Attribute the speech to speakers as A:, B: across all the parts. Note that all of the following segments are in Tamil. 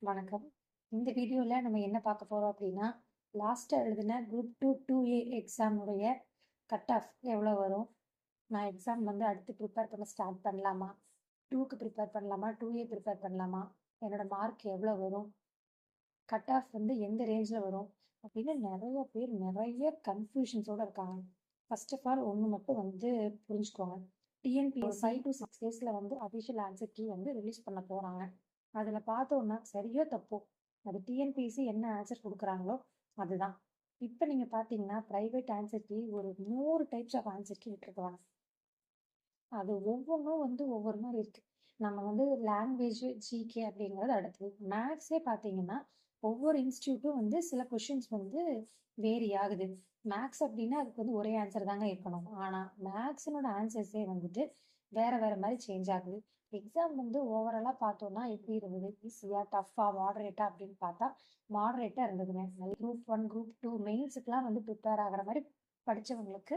A: வணக்கம். இந்த வீடியோவில் நம்ம என்ன பார்க்க போகிறோம் அப்படின்னா, லாஸ்ட்டாக எழுதின குரூப் 2 2A எக்ஸாமுடைய கட் ஆஃப் எவ்வளோ வரும்? நான் எக்ஸாம் வந்து அடுத்து ப்ரிப்பேர் பண்ண ஸ்டார்ட் பண்ணலாமா? 2க்கு ப்ரிப்பேர் பண்ணலாமா? 2A ப்ரிப்பேர் பண்ணலாமா? என்னோட மார்க் எவ்வளோ வரும்? கட் ஆஃப் வந்து எந்த ரேஞ்சில் வரும்? அப்படின்னு நிறைய பேர் நிறைய கன்ஃபியூஷன்ஸோடு இருக்காங்க. ஃபர்ஸ்ட் ஆஃப் ஆல் ஒன்று மட்டும் வந்து புரிஞ்சுக்கோங்க. டிஎன்பிஎஸ்சி 5 to 6 டேஸில் வந்து அஃபிஷியல் ஆன்சர் கீ வந்து ரிலீஸ் பண்ண போகிறாங்க. அதில் பார்த்தோன்னா சரியோ தப்போ அது டிஎன்பிஎஸ்சி என்ன ஆன்சர் கொடுக்குறாங்களோ அதுதான். இப்போ நீங்கள் பார்த்தீங்கன்னா ப்ரைவேட் ஆன்சர் கீ ஒரு 100 டைப்ஸ் ஆஃப் ஆன்சர் கீ விட்டுருக்காங்க. அது ஒவ்வொன்றும் வந்து ஒவ்வொரு மாதிரி இருக்குது. நம்ம வந்து லாங்குவேஜ் ஜிகே அப்படிங்கிறது அடுத்தது. மேக்ஸே பார்த்தீங்கன்னா ஒவ்வொரு இன்ஸ்டியூட்டும் வந்து சில கொஷின்ஸ் வந்து வேரி ஆகுது. மேக்ஸ் அப்படின்னா அதுக்கு வந்து ஒரே ஆன்சர் தாங்க இருக்கணும். ஆனால் மேக்ஸினோட ஆன்சர்ஸே வந்துட்டு வேற வேற மாதிரி சேஞ்ச் ஆகுது. எக்ஸாம் வந்து ஓவராலாக பார்த்தோன்னா எப்படி இருந்தது? ஈஸியாக, டஃப்பாக, மாடரேட்டாக அப்படின்னு பார்த்தா மாடரேட்டாக இருந்ததுங்க. குரூப் 1 குரூப் 2 மெயின்ஸுக்கெலாம் வந்து ப்ரிப்பேர் ஆகிற மாதிரி படித்தவங்களுக்கு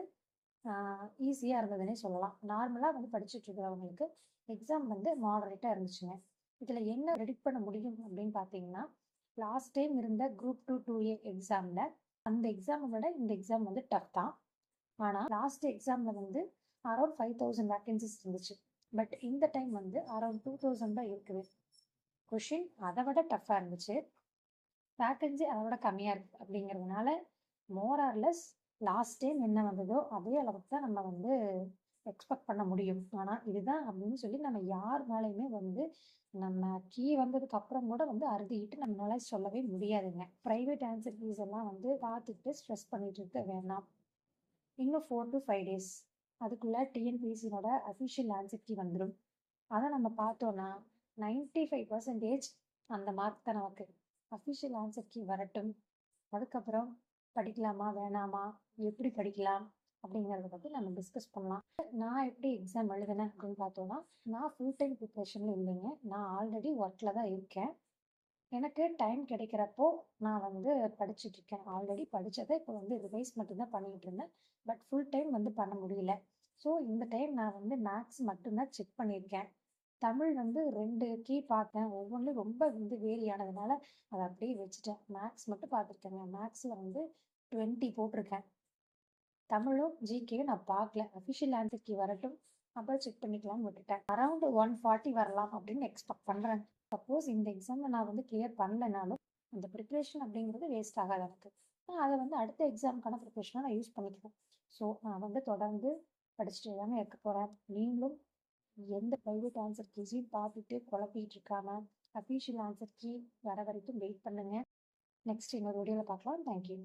A: ஈஸியாக இருந்ததுன்னே சொல்லலாம். நார்மலாக வந்து படிச்சுட்டு இருக்கிறவங்களுக்கு எக்ஸாம் வந்து மாடரேட்டாக இருந்துச்சுங்க. இதில் என்ன ப்ரெடிக்ட் பண்ண முடியும் அப்படின்னு பார்த்தீங்கன்னா, லாஸ்ட் டைம் இருந்த குரூப் 2 2A எக்ஸாமில் அந்த எக்ஸாமை விட இந்த எக்ஸாம் வந்து டஃப் தான். ஆனால் லாஸ்ட் எக்ஸாமில் வந்து அரௌண்ட் 5000 வேக்கன்சிஸ் இருந்துச்சு. பட் இந்த டைம் வந்து அரௌண்ட் 2000 தான் இருக்குது. கொஷின் அதை விட டஃப்பாக இருந்துச்சு. வேக்கன்சி அதை விட கம்மியாக இருக்குது. அப்படிங்கிறதுனால more or less last time என்ன வந்ததோ அதே அளவுக்கு தான் நம்ம வந்து எக்ஸ்பெக்ட் பண்ண முடியும். ஆனால் இதுதான் அப்படின்னு சொல்லி நம்ம யார் மேலேயுமே வந்து நம்ம கீ வந்ததுக்கு அப்புறம் கூட வந்து அறுதிட்டு நம்மளால சொல்லவே முடியாதுங்க. ப்ரைவேட் ஆன்சர் கீஸ் எல்லாம் வந்து பார்த்துட்டு ஸ்ட்ரெஸ் பண்ணிட்டு இருக்க வேணாம். இன்னும் 4 to 5 டேஸ் அதுக்குள்ள டிஎன்பிஎஸ்சியோட அஃபிஷியல் ஆன்சர் கீ வந்துடும். அதை நம்ம பார்த்தோன்னா 95% அந்த மார்க் தான் நமக்கு. அஃபிஷியல் ஆன்சர் கீ வரட்டும். அதுக்கப்புறம் படிக்கலாமா வேணாமா, எப்படி படிக்கலாம் அப்படிங்கிறத பற்றி நம்ம டிஸ்கஸ் பண்ணலாம். நான் எப்படி எக்ஸாம் எழுதினேன் அப்படின்னு பார்த்தோன்னா, நான் ஃபுல் டைம் ப்ரிப்ரேஷனில் இல்லைங்க. நான் ஆல்ரெடி ஒர்க்கில் தான் இருக்கேன். எனக்கு டைம் கிடைக்கிறப்போ நான் வந்து படிச்சுட்டு இருக்கேன். ஆல்ரெடி படித்ததை இப்போ வந்து ரிவைஸ் மட்டும்தான் பண்ணிகிட்டு இருந்தேன். பட் ஃபுல் டைம் வந்து பண்ண முடியல. ஸோ இந்த டைம் நான் வந்து மேக்ஸ் மட்டும்தான் செக் பண்ணியிருக்கேன். தமிழ் வந்து 2 கீ பார்த்தேன். ஒவ்வொன்றும் ரொம்ப வந்து வேரி ஆனதுனால அதை அப்படியே வச்சுட்டேன். மேக்ஸ் மட்டும் பார்த்துருக்கேங்க. மேக்ஸில் வந்து 20 போட்டிருக்கேன். தமிழும் ஜிகேயும் நான் பார்க்கல. அஃபிஷியல் ஆன்சர் கீ வரட்டும், அப்புறம் செக் பண்ணிக்கலாம்னு விட்டுட்டேன். அரௌண்ட் 140 வரலாம் அப்படின்னு எக்ஸ்பெக்ட் பண்ணுறேன். சப்போஸ் இந்த எக்ஸாமில் நான் வந்து கிளியர் பண்ணலைனாலும் அந்த ப்ரிப்ரேஷன் அப்படிங்கிறது வேஸ்ட் ஆகாது எனக்கு. அதை வந்து அடுத்த எக்ஸாமுக்கான ப்ரிப்ரேஷனாக நான் யூஸ் பண்ணிக்குவேன். ஸோ நான் வந்து தொடர்ந்து படிச்சுட்டு தாங்க இருக்க போகிறேன். நீங்களும் எந்த ப்ரைவேட் ஆன்சர் கீஸையும் பார்த்துட்டு குழப்பிட்டு இருக்காம அஃபிஷியல் ஆன்சர் கீ வர வரைக்கும் வெயிட் பண்ணுங்க. நெக்ஸ்ட் இன்னொரு வீடியோவில் பார்க்கலாம். தேங்க்யூ.